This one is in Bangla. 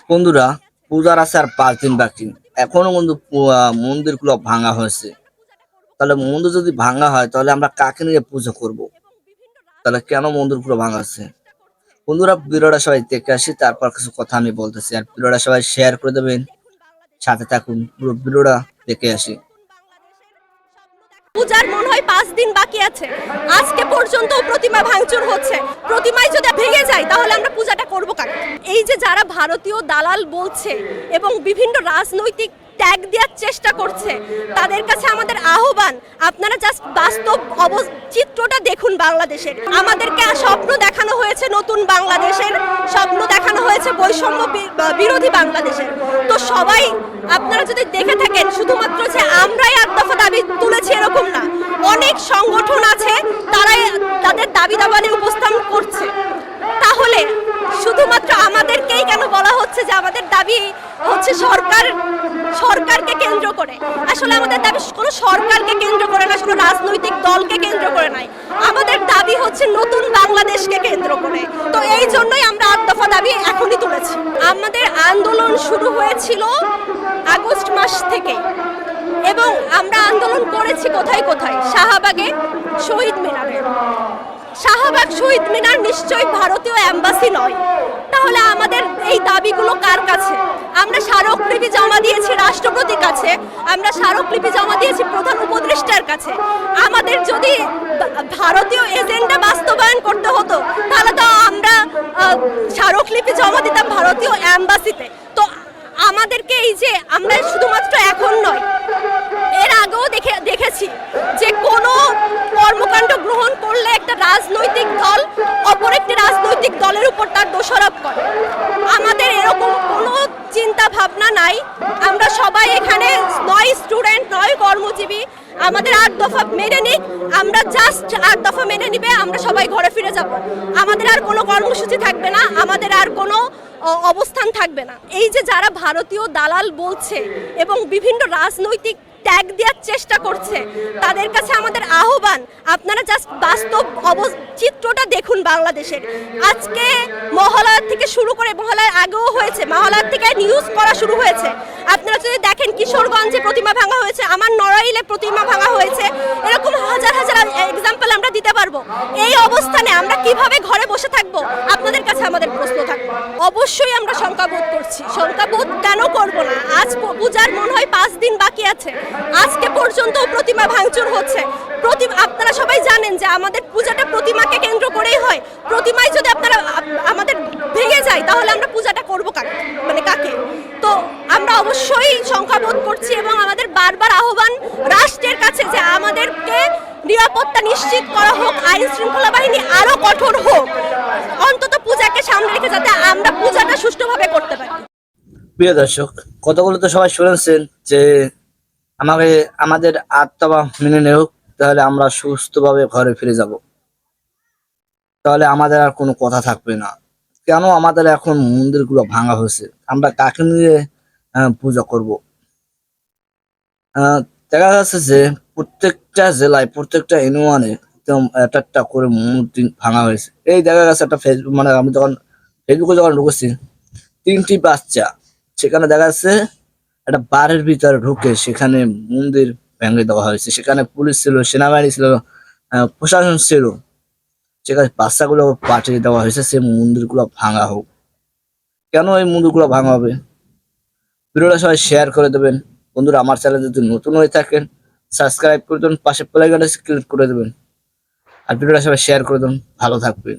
বন্ধুরা, পূজার আছে আর 5 দিন বাকি। এখনো কিন্তু মন্দিরগুলো ভাঙা হয়েছে। তাহলে মন্দির যদি ভাঙা হয় তাহলে আমরা কাকে নিয়ে পুজো করব? তাহলে কেন মন্দিরগুলো ভাঙা আছে? বন্ধুরা, ভিডিওটা সবাই দেখে আসি, তারপর কিছু কথা আমি বলতেছি। আর ভিডিওটা সবাই শেয়ার করে দেবেন, সাথে থাকুন, পুরো ভিডিওটা দেখে আসি। পূজার মনে হয় 5 দিন বাকি আছে। আজকে পর্যন্ত প্রতিমা ভাঙচুর হচ্ছে। প্রতিমায় যদি ভেঙে যায় তাহলে আমরা পূজাটা করব কাকে? এই যে যারা ভারতীয় দালাল বলছে এবং বিভিন্ন রাজনৈতিক ট্যাগ দেওয়ার চেষ্টা করছে, তাদের কাছে আমাদের আহ্বান, আপনারা জাস্ট বাস্তব চিত্রটা দেখুন বাংলাদেশের। আমাদেরকে স্বপ্ন দেখানো হয়েছে নতুন বাংলাদেশের, স্বপ্ন দেখানো হয়েছে বৈষম্য বিরোধী বাংলাদেশের। তো সবাই আপনারা যদি দেখে থাকেন, শুধুমাত্র যে আমরাই 8 দফা দাবি তুলেছি এরকম না, অনেক সংগঠন আছে তারাই তাদের দাবি দাবানে উপস্থাপন করছে। তাহলে শুধুমাত্র আমাদেরকেই কেন বলা হচ্ছে যে আমাদের দাবি হচ্ছে সরকারকে কেন্দ্র করে? আসলে আমাদের দাবি কোনো সরকারকে কেন্দ্র করে না, কোনো রাজনৈতিক দলকে কেন্দ্র করে নাই। আমাদের দাবি হচ্ছে নতুন বাংলাদেশকে কেন্দ্র করে। তো এই জন্যই আমরা 8 দফা দাবি এখনই তুলেছি। আমাদের আন্দোলন শুরু হয়েছিল আগস্ট মাস থেকে এবং আমরা আন্দোলন করেছি কোথায় কোথায়? শাহবাগে, শহীদ মিনারে। শাহবাগ শহীদ মিনার নিশ্চয়ই ভারতীয় এম্বাসি নয়। তাহলে আমাদের এই দাবিগুলো কার কাছে? আমরা স্মারকলিপি জমা দিয়েছি রাষ্ট্রপতির কাছে, আমরা স্মারকলিপি জমা দিয়েছি প্রধান উপদেষ্টার কাছে। আমাদের যদি ভারতীয় এজেন্ডা বাস্তবায়ন করতে হতো তাহলে তো আমরা স্মারকলিপি জমা দিতাম ভারতীয় এম্বাসিতে। তো আমাদেরকে এই যে আমরা শুধুমাত্র এখন নয়, এর আগেও দেখেছি যে কোনো কর্মকাণ্ড গ্রহণ করলে একটা রাজনৈতিক দল অপর একটি রাজনৈতিক দলের উপর তার দোষারোপ করে। আমাদের এরকম কোনো চিন্তা ভাবনা নাই। আমরা সবাই এখানে নয় স্টুডেন্ট, নয় কর্মজীবী। আমাদের 8 দফা মেনে নিক, আমরা জাস্ট 8 দফা মেনে নিবে, আমরা সবাই ঘরে ফিরে যাব। আমাদের আর কোনো কর্মসূচি থাকবে না, আমাদের আর কোনো অবস্থান থাকবে না। এই যে যারা ভারতীয় দালাল বলছে এবং বিভিন্ন রাজনৈতিক ট্যাগ দেওয়ার চেষ্টা করছে, তাদের কাছে আমাদের আহ্বান, আপনারা জাস্ট বাস্তব চিত্রটা দেখুন বাংলাদেশের। আজকে মহালয়ার থেকে শুরু করে, মহালয়ার আগেও হয়েছে, মহালয়ার থেকে নিউজ করা শুরু হয়েছে। আপনারা যদি দেখেন কিশোরগঞ্জে প্রতিমা ভাঙা হয়েছে, আমার নড়াইলে প্রতিমা ভাঙা হয়েছে, এরকম হাজার হাজার এক্সাম্পল আমরা দিতে পারবো। এই অবস্থানে আমরা কিভাবে ঘরে বসে থাকবো? আপনাদের কাছে আমাদের প্রশ্ন থাকবে। অবশ্যই আমরা শঙ্কাবোধ করছি। শঙ্কাবোধ কেন করব না? আজ পূজার মনে হয় 5 দিন বাকি আছে। আজকে পর্যন্ত প্রতিমা ভাঙচুর হচ্ছে। আপনারা সবাই জানেন যে আমাদের পূজাটা প্রতিমাকে কেন্দ্র করেই হয়। প্রতিমায় যদি আমাদের ভেঙে যায় তাহলে আমরা পূজাটা করব কাকে? তো আমরা অবশ্যই শঙ্কাবোধ করছি এবং আমাদের বারবার আহ্বান রাষ্ট্রের কাছে যে আমাদেরকে নিরাপত্তা নিশ্চিত করা হোক, আইন শৃঙ্খলা বাহিনী আরো কঠোর হোক, অন্তত পূজাকে সামনে রেখে যাতে আমরা পূজাটা সুষ্ঠুভাবে করতে পারি। প্রিয় দর্শক, কথাগুলো তো সবাই শুনেছেন যে আমাদের 8 দফা মেনে নেও, তাহলে আমরা সুস্থভাবে ঘরে ফিরে যাব। তাহলে আমাদের আর কোনো কথা থাকবে না। কেন আমাদের এখন মন্দিরগুলো ভাঙা হয়েছে? আমরা কাকে নিয়ে পূজা করব? দেখা যাচ্ছে যে প্রত্যেকটা জেলায়, প্রত্যেকটা ইউনিয়নে একটা করে মন্দির ভাঙা হয়েছে। এই দেখা গেছে একটা ফেসবুক, মানে আমি যখন ফেসবুকে যখন ঢুকেছি, 3টি বাচ্চা সেখানে দেখা যাচ্ছে একটা বাড়ির ভিতরে ঢুকে সেখানে মন্দির ভেঙে দেওয়া হয়েছে। সেখানে পুলিশ ছিল, সেনাবাহিনী ছিল, প্রশাসন ছিল। সেখানে বাচ্চাগুলো পাঠিয়ে দেওয়া হয়েছে সে মন্দিরগুলো ভাঙা হোক। কেন এই মন্দিরগুলো ভাঙা হবে? ভিডিওটা সবাই শেয়ার করে দেবেন। বন্ধুরা, আমার চ্যানেল যদি নতুন হয়ে থাকেন সাবস্ক্রাইব করে দেবেন, পাশে বেল আইকনটা ক্লিক করে দেবেন, আর ভিডিওটা সবাই শেয়ার করে দেবেন। ভালো থাকবেন।